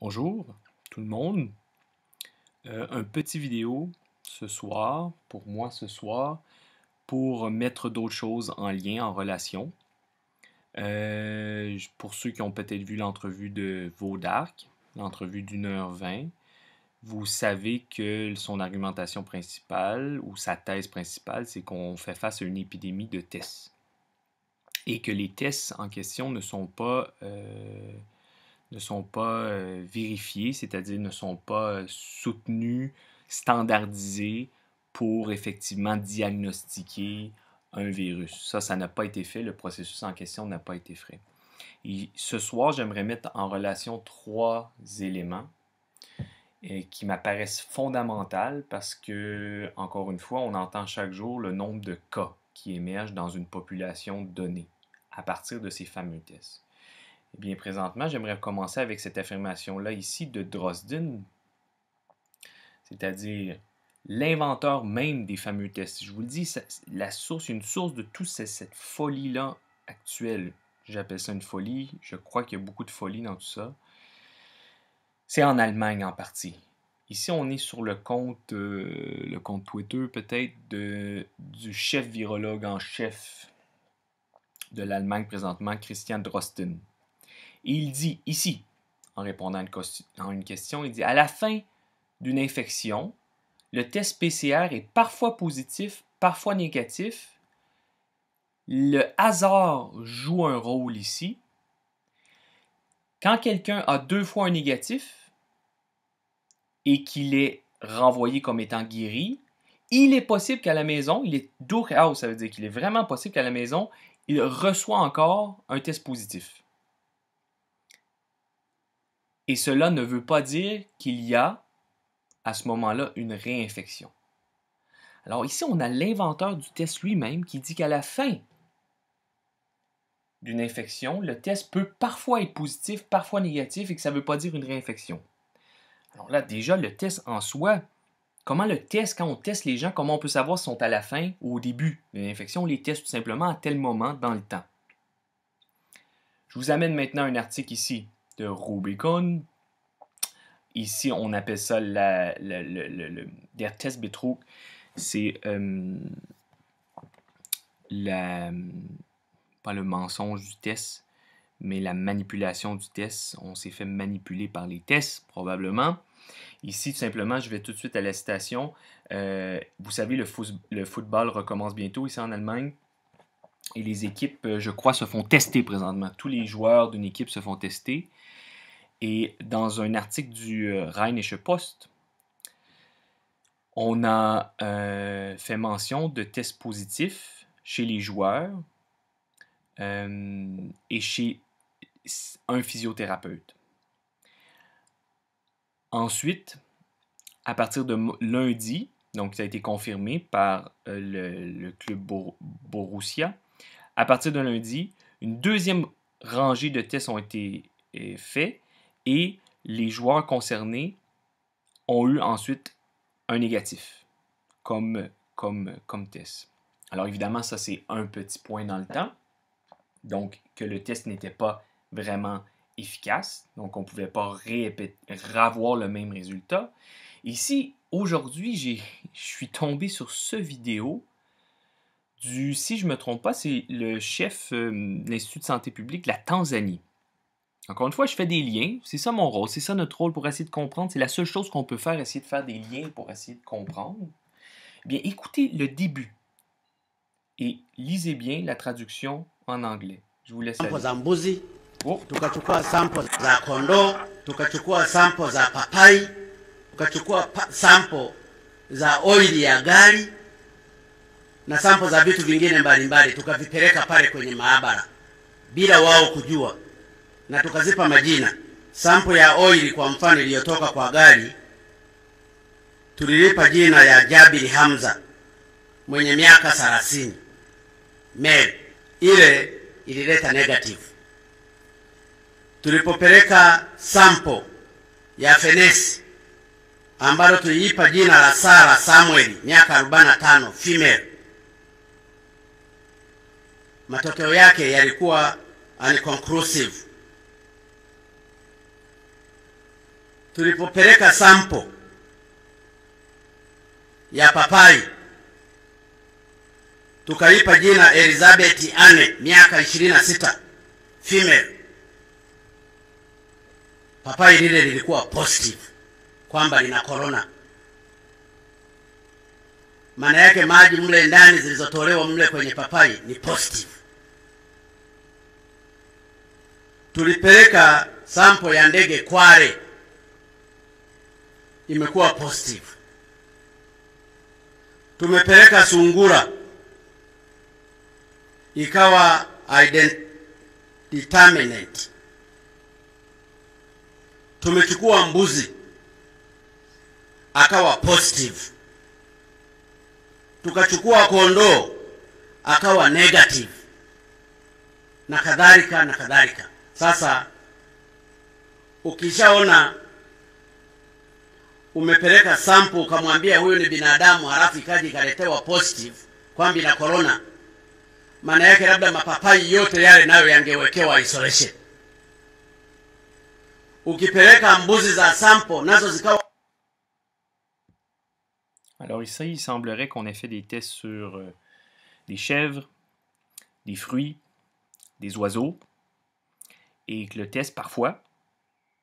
Bonjour tout le monde. Un petit vidéo ce soir, pour moi ce soir, pour mettre d'autres choses en lien, en relation. Pour ceux qui ont peut-être vu l'entrevue de Vaudarc, l'entrevue d'1h20, vous savez que son argumentation principale ou sa thèse principale, c'est qu'on fait face à une épidémie de tests. Et que les tests en question ne sont pas vérifiés, c'est-à-dire ne sont pas soutenus, standardisés pour effectivement diagnostiquer un virus. Ça n'a pas été fait, le processus en question n'a pas été fait. Et ce soir, j'aimerais mettre en relation trois éléments qui m'apparaissent fondamentaux parce que, encore une fois, on entend chaque jour le nombre de cas qui émergent dans une population donnée à partir de ces fameux tests. Eh bien, présentement, j'aimerais commencer avec cette affirmation-là ici de Drozdin, c'est-à-dire l'inventeur même des fameux tests. Je vous le dis, la source, une source de toute cette folie-là actuelle. J'appelle ça une folie. Je crois qu'il y a beaucoup de folie dans tout ça. C'est en Allemagne en partie. Ici, on est sur le compte Twitter peut-être du chef virologue en chef de l'Allemagne présentement, Christian Drosten. Et il dit ici, en répondant à une question, il dit « À la fin d'une infection, le test PCR est parfois positif, parfois négatif. Le hasard joue un rôle ici. Quand quelqu'un a 2 fois un négatif et qu'il est renvoyé comme étant guéri, il est possible qu'à la maison, ça veut dire qu'il est vraiment possible qu'à la maison, il reçoit encore un test positif. Et cela ne veut pas dire qu'il y a, à ce moment-là, une réinfection. Alors ici, on a l'inventeur du test lui-même qui dit qu'à la fin d'une infection, le test peut parfois être positif, parfois négatif, et que ça ne veut pas dire une réinfection. Alors là, déjà, le test en soi, quand on teste les gens, comment on peut savoir s'ils sont à la fin ou au début d'une infection? On les teste tout simplement à tel moment dans le temps. Je vous amène maintenant un article ici de Rubicon. Ici, on appelle ça der Testbetrug. C'est pas le mensonge du test, mais la manipulation du test. On s'est fait manipuler par les tests, probablement. Ici, tout simplement, je vais tout de suite à la citation. Vous savez, le football recommence bientôt ici en Allemagne. Et les équipes, je crois, se font tester présentement. Tous les joueurs d'une équipe se font tester. Et dans un article du Rheinische Post, on a fait mention de tests positifs chez les joueurs et chez un physiothérapeute. Ensuite, à partir de lundi, donc ça a été confirmé par le club Borussia, à partir de lundi, une deuxième rangée de tests ont été faits et les joueurs concernés ont eu ensuite un négatif comme test. Alors évidemment, ça c'est un petit point dans le temps, donc que le test n'était pas vraiment efficace, donc on ne pouvait pas revoir le même résultat. Ici, aujourd'hui, je suis tombé sur ce vidéo si je ne me trompe pas, c'est le chef de l'Institut de santé publique de la Tanzanie. Encore une fois, je fais des liens. C'est ça mon rôle. C'est ça notre rôle pour essayer de comprendre. C'est la seule chose qu'on peut faire, essayer de faire des liens pour essayer de comprendre. Eh bien, écoutez le début et lisez bien la traduction en anglais. Je vous laisse aller. Sample za mbuzi, Oh. tukachukua sample za kondoo, tukachukua sample za papai, tukachukua sample za oili ya gari na sample za vitu vingine mbalimbali, tukavipeleka pale kwenye maabara bila wao kujua, na tukazipa majina. Sample ya oili kwa mfano iliyotoka kwa gari tulilipa jina ya Jabiri Hamza mwenye miaka 30, male. Ile ilileta negative. Tulipopeleka sample ya fenesi ambalo tuliipa jina la Sara Samuel miaka 45, female, matokeo yake yalikuwa unconclusive. tulipopeleka sample ya papai tukaipa jina Elizabeth Anne, miaka 26, female, papai lile lilikuwa positive kwamba lina corona. Maana yake maji mle ndani zilizotolewa mle kwenye papai ni positive. Tulipeleka sample ya ndege Kwale, imekuwa positive. Tumepeleka sungura, ikawa determinant. Tumechukua mbuzi, akawa positive. Tukachukua kondoo, akawa negative, na kadhalika na kadhalika. Sasa ukishaona umepeleka sample ukamwambia huyu ni binadamu, halafu ikaji ikaletewa positive kwamba ina corona, maana yake labda mapapai yote yale nayo yangewekewa isolation. Ukipeleka mbuzi za sample nazo zikawa. Alors ici, il semblerait qu'on ait fait des tests sur des chèvres, des fruits, des oiseaux, et que le test, parfois,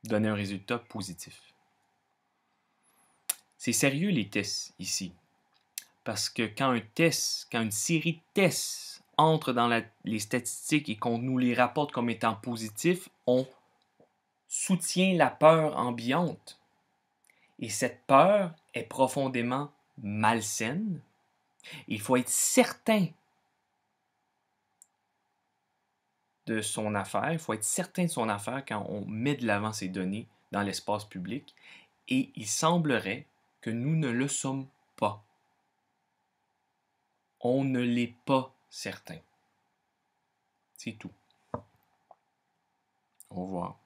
donnait un résultat positif. C'est sérieux, les tests, ici. Parce que quand une série de tests entre dans les statistiques et qu'on nous les rapporte comme étant positifs, on soutient la peur ambiante. Et cette peur est profondément malsaine. Il faut être certain de son affaire, il faut être certain de son affaire quand on met de l'avant ces données dans l'espace public, et il semblerait que nous ne le sommes pas. On ne l'est pas certain. C'est tout. Au revoir.